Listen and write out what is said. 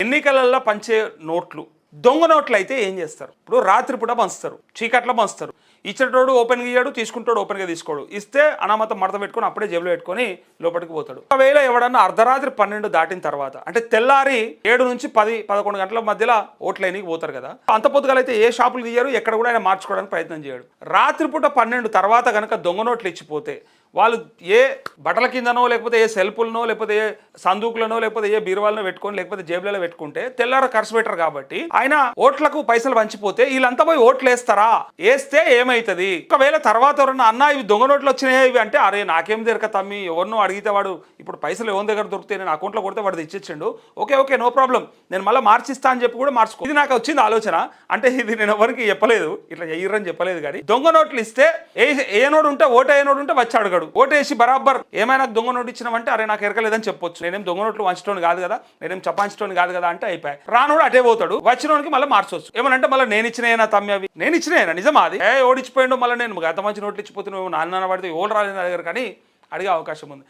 ఎన్నికలలో పంచే నోట్లు దొంగ నోట్లు అయితే ఏం చేస్తారు? ఇప్పుడు రాత్రిపూట పంచుతారు, చీకట్లో పంచుతారు. ఇచ్చేటోడు ఓపెన్గా ఇయ్యాడు, తీసుకుంటాడు ఓపెన్గా తీసుకోడు. ఇస్తే అనామతం మడత పెట్టుకొని అప్పుడే జేబులో పెట్టుకొని లోపలికి పోతాడు. ఒకవేళ ఎవడన్నా అర్ధరాత్రి 12 దాటిన తర్వాత అంటే తెల్లారి 7 నుంచి 10, 11 గంటల మధ్యలో ఓట్లైనకి పోతారు కదా, అంత పొద్దుగాలైతే ఏ షాపులు తీయరు, ఎక్కడ కూడా ఆయన మార్చుకోవడానికి ప్రయత్నం చేయడు. రాత్రిపూట 12 తర్వాత కనుక దొంగ నోట్లు ఇచ్చిపోతే వాళ్ళు ఏ బట్టల కిందనో లేకపోతే ఏ సెల్ఫులనో లేకపోతే ఏ సందూకులనో లేకపోతే ఏ బీరువాలనో పెట్టుకొని లేకపోతే జేబులలో పెట్టుకుంటే తెల్లార ఖర్చు పెట్టరు కాబట్టి ఆయన ఓట్లకు పైసలు పంచిపోతే వీళ్ళంతా పోయి ఓట్లు వేస్తారా? వేస్తే ఏమైతుంది? ఒకవేళ తర్వాత ఎవరన్నా అన్న ఇవి దొంగ నోట్లు వచ్చినాయి ఇవి అంటే అరే నాకేం దొరక తమ్మి, ఎవరినో అడిగితే వాడు ఇప్పుడు పైసలు ఎవరి దగ్గర దొరికితే నేను అకౌంట్లో కొడితే వాడు ఇచ్చిండు, ఓకే నో ప్రాబ్లం, నేను మళ్ళీ మార్చిస్తా అని చెప్పి కూడా మార్చుకో. ఇది నాకు వచ్చింది ఆలోచన. అంటే ఇది నేను ఎవరికి చెప్పలేదు, ఇట్లా ఎయ్యరని చెప్పలేదు. కానీ దొంగ నోట్లు ఇస్తే ఏ నోడు ఉంటే ఓటు ఏ నోడు ఉంటే వచ్చి అడగడు. ఓటేసి బరాబర్ ఏమైనా దొంగ నోటు ఇచ్చినామంటే అరే నాకు ఎరకలేదని చెప్పొచ్చు, నేనేం దొంగ నోట్లు వంచటోని కాదు కదా, నేనేం చపాంచటోని కాదు కదా అంటే అయిపోయి రానోడు అటే పోతాడు, వచ్చినోడికి మళ్ళీ మార్చవచ్చు. ఏమనంటే మళ్ళీ నేను ఇచ్చినాయినా తమ్మి అవి నేను ఇచ్చినాయినా నిజమా అది ఓడిచ్చిపోయిండు, మళ్ళీ నేను గత మంచి నోట్లు ఇచ్చిపోతున్నావు నాన్న పడితే ఓళ్ళు రాలేదు నా దగ్గర కానీ అడిగే అవకాశం ఉంది.